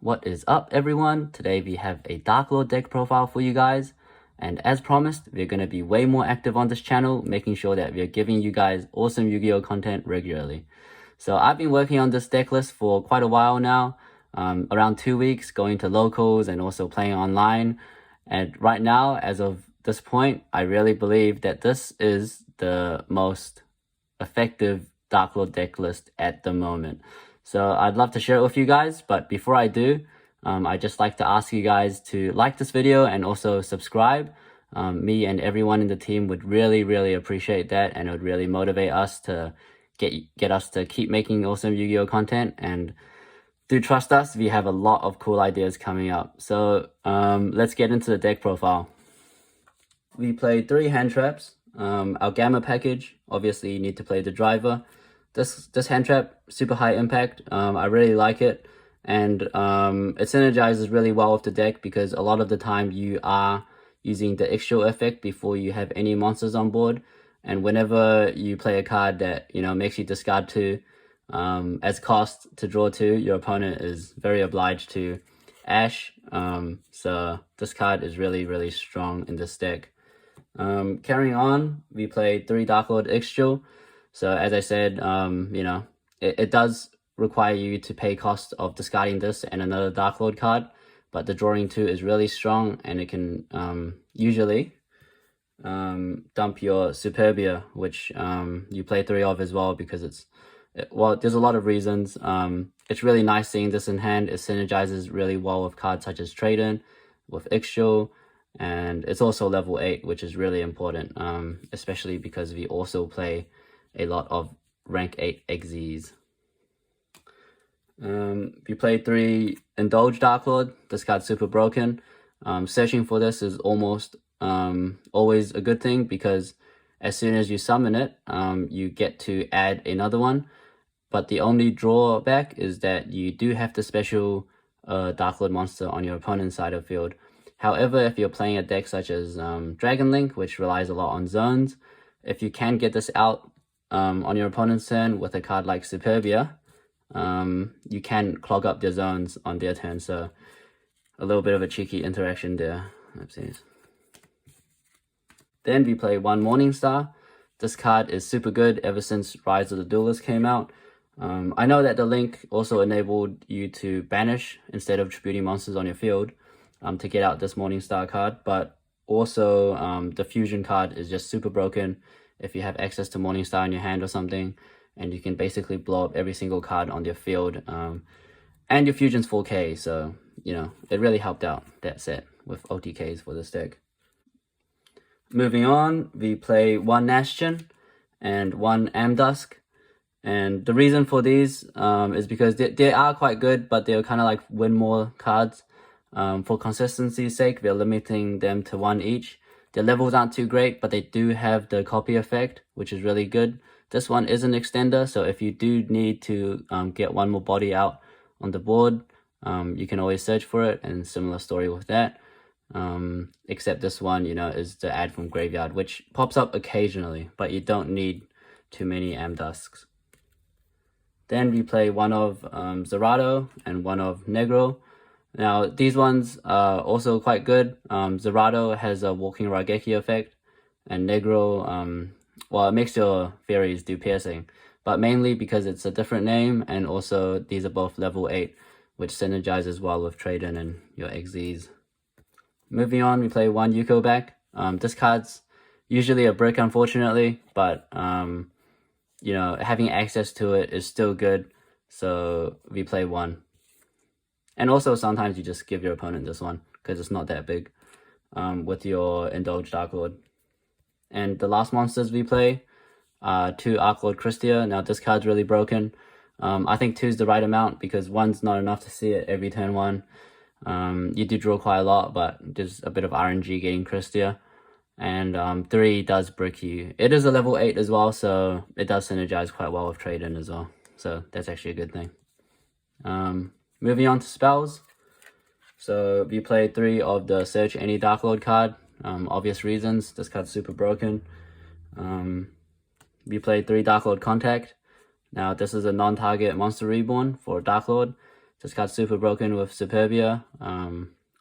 What is up, everyone? Today we have a Darklord deck profile for you guys, and as promised, we're going to be way more active on this channel, making sure that we're giving you guys awesome Yu-Gi-Oh content regularly. So I've been working on this deck list for quite a while now, around 2 weeks, going to locals and also playing online. And right now, as of this point, I really believe that this is the most effective Darklord deck list at the moment. So I'd love to share it with you guys, but before I do, I'd just like to ask you guys to like this video and also subscribe. Me and everyone in the team would really appreciate that, and it would really motivate us to get us to keep making awesome Yu-Gi-Oh content. And do trust us, we have a lot of cool ideas coming up. So let's get into the deck profile. We played 3 hand traps. Our Gamma package, obviously you need to play the driver. This hand trap, super high impact. I really like it, and it synergizes really well with the deck because a lot of the time you are using the extra effect before you have any monsters on board, and whenever you play a card that makes you discard 2 as cost to draw 2, your opponent is very obliged to Ash. So this card is really strong in this deck. Carrying on, we played 3 Darklord Extra. So as I said, it does require you to pay cost of discarding this and another Darklord card, but the drawing 2 is really strong, and it can usually dump your Superbia, which you play 3 of as well, because there's a lot of reasons. It's really nice seeing this in hand. It synergizes really well with cards such as Trade-In, with Ixchel, and it's also level 8, which is really important, especially because we also play a lot of rank 8 Xyz. We played 3 Indulge Darklord. This card's super broken. Searching for this is almost always a good thing, because as soon as you summon it, you get to add another one. But the only drawback is that you do have to special Darklord monster on your opponent's side of the field. However, if you're playing a deck such as Dragon Link, which relies a lot on zones, if you can get this out on your opponent's turn with a card like Superbia, you can clog up their zones on their turn. So a little bit of a cheeky interaction there. Oopsies. Then we play 1 Morningstar. This card is super good ever since Rise of the Duelist came out. I know that the link also enabled you to banish instead of tributing monsters on your field to get out this Morningstar card, but also the fusion card is just super broken if you have access to Morningstar in your hand or something, and you can basically blow up every single card on your field, and your fusion's 4K, so it really helped out that set with OTKs for this deck. Moving on, we play 1 Nashchin and 1 Amdusk. And the reason for these is because they are quite good, but they're kind of like win more cards. For consistency's sake, we're limiting them to 1 each. Their levels aren't too great, but they do have the copy effect, which is really good. This one is an extender, so if you do need to get 1 more body out on the board, you can always search for it, and similar story with that. Except this one, is the add from graveyard, which pops up occasionally, but you don't need too many Amdusks. Then we play 1 of Zerato and 1 of Negro. Now, these ones are also quite good. Zerato has a Walking Raigeki effect, and Negro, well, it makes your fairies do piercing, but mainly because it's a different name, and also these are both level 8, which synergizes well with Trade-In and your Xyz. Moving on, we play 1 Yuko back. This card's usually a brick, unfortunately, but having access to it is still good, so we play 1. And also sometimes you just give your opponent this one, because it's not that big, with your Indulge Darklord. And the last monsters we play are 2 Arklord Christia. Now this card's really broken. I think 2 is the right amount, because 1's not enough to see it every turn 1. You do draw quite a lot, but there's a bit of RNG getting Christia. And 3 does brick you. It is a level 8 as well, so it does synergize quite well with Trade-In as well. So that's actually a good thing. Moving on to spells. So we played 3 of the Search Any Darklord card. Obvious reasons, this card's super broken. We played 3 Darklord Contact. Now this is a non-target monster reborn for Darklord. This card's super broken with Superbia.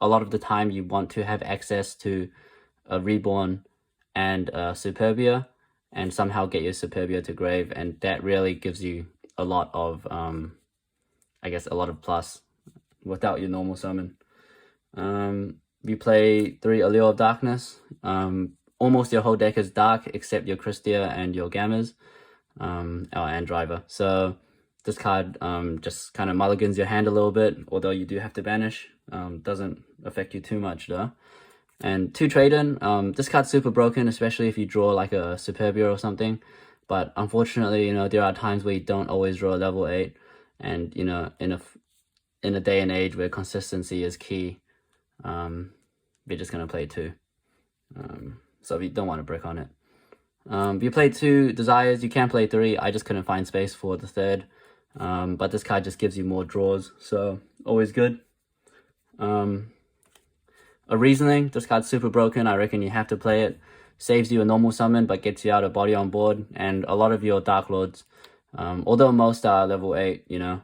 A lot of the time you want to have access to a Reborn and Superbia, and somehow get your Superbia to grave, and that really gives you a lot of, I guess, a lot of plus without your normal summon. You play 3 Allure of Darkness. Almost your whole deck is dark except your Christia and your Gammas, and Driver. So this card just kind of mulligans your hand a little bit, although you do have to banish. Doesn't affect you too much though. And 2 trade-in. This card's super broken, especially if you draw like a Superbia or something. But unfortunately, you know, there are times where you don't always draw a level 8. And, you know, in a day and age where consistency is key, we're just going to play 2. So we don't want to brick on it. If you play 2 Desires, you can play 3. I just couldn't find space for the 3rd. But this card just gives you more draws, so always good. A Reasoning, this card's super broken. I reckon you have to play it. Saves you a normal summon, but gets you out of body on board. And a lot of your Dark Lords, although most are level 8, you know,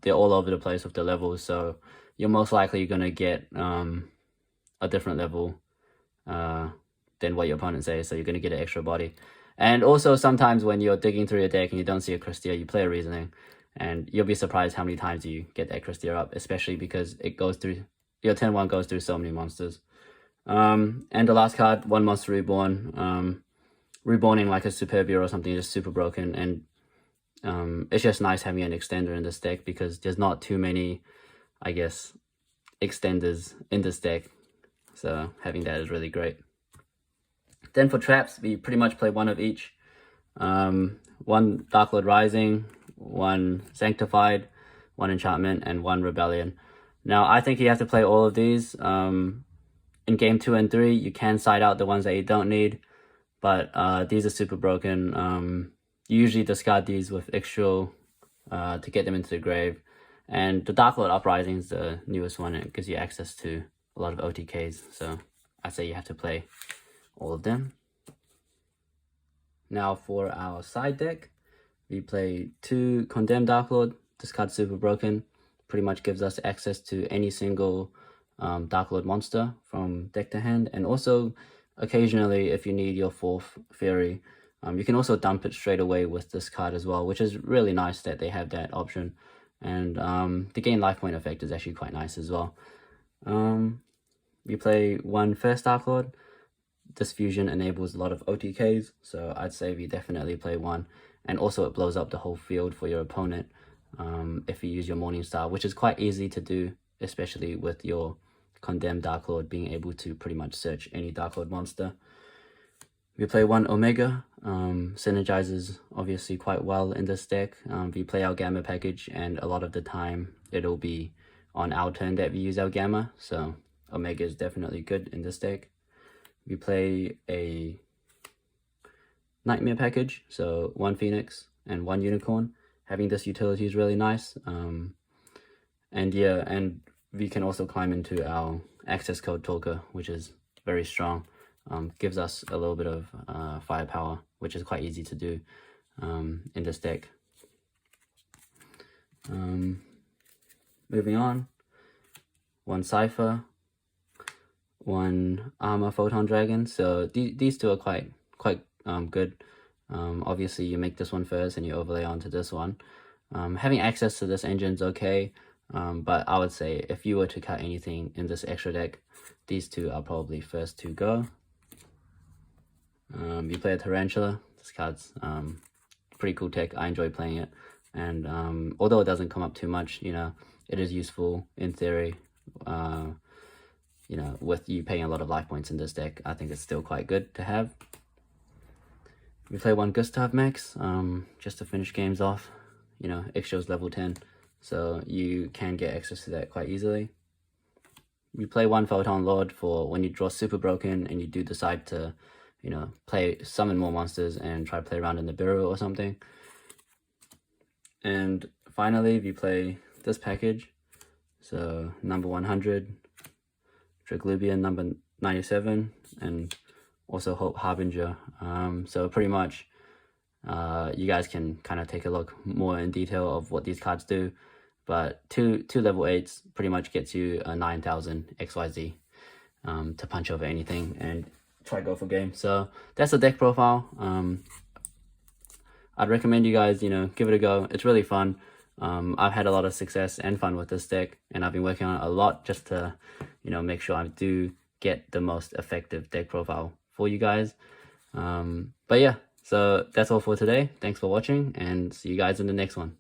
they're all over the place with the levels, so you're most likely going to get a different level than what your opponent says, so you're going to get an extra body. And also sometimes when you're digging through your deck and you don't see a Christia, you play a Reasoning, and you'll be surprised how many times you get that Christia up, especially because it goes through, your 10-1 goes through so many monsters. And the last card, 1 Monster Reborn. Reborning like a Superbia or something is super broken, and it's just nice having an extender in this deck because there's not too many, I guess, extenders in this deck, so having that is really great. Then for traps, we pretty much play 1 of each. 1 Darklord Rising, 1 Sanctified, 1 Enchantment, and 1 Rebellion. Now, I think you have to play all of these. In game 2 and 3, you can side out the ones that you don't need, but these are super broken. You usually discard these with Ixtal to get them into the grave. And the Darklord Uprising is the newest one. It gives you access to a lot of OTKs, so I'd say you have to play all of them. Now for our side deck, we play 2 Condemned Darklord. This card's super broken. Pretty much gives us access to any single Darklord monster from deck to hand, and also occasionally if you need your 4th Fury, you can also dump it straight away with this card as well, which is really nice that they have that option. And the gain life point effect is actually quite nice as well. We play 1 First Darklord. This fusion enables a lot of OTKs, so I'd say we definitely play 1. And also it blows up the whole field for your opponent if you use your Morningstar, which is quite easy to do, especially with your Condemned Darklord being able to pretty much search any Darklord monster. We play 1 Omega. Synergizes obviously quite well in this deck. We play our Gamma package, and a lot of the time it'll be on our turn that we use our Gamma, so Omega is definitely good in this deck. We play a Nightmare package, so 1 Phoenix and 1 Unicorn. Having this utility is really nice. And yeah, and we can also climb into our access code Talker, which is very strong. Gives us a little bit of firepower, which is quite easy to do in this deck. Moving on, 1 Cypher, 1 Armor Photon Dragon. So these 2 are quite good. Obviously you make this one first and you overlay onto this one. Having access to this engine is okay, but I would say if you were to cut anything in this extra deck, these 2 are probably first to go. You play a Tarantula. This card's pretty cool tech. I enjoy playing it, and although it doesn't come up too much, you know, it is useful in theory. You know, with you paying a lot of life points in this deck, I think it's still quite good to have. We play 1 Gustav Max, just to finish games off. You know, Ixtal's level 10, so you can get access to that quite easily. We play 1 Photon Lord for when you draw super broken and you do decide to, you know, summon more monsters and try to play around in the Bureau or something. And finally, we play this package. So number 100, Triglubian number 97, and also Hope Harbinger. So pretty much you guys can kind of take a look more in detail of what these cards do. but two level 8s pretty much gets you a 9,000 XYZ to punch over anything and try go for game. So that's the deck profile. I'd recommend you guys, give it a go. It's really fun. I've had a lot of success and fun with this deck, and I've been working on it a lot just to, make sure I do get the most effective deck profile for you guys. But yeah, so that's all for today. Thanks for watching, and see you guys in the next one.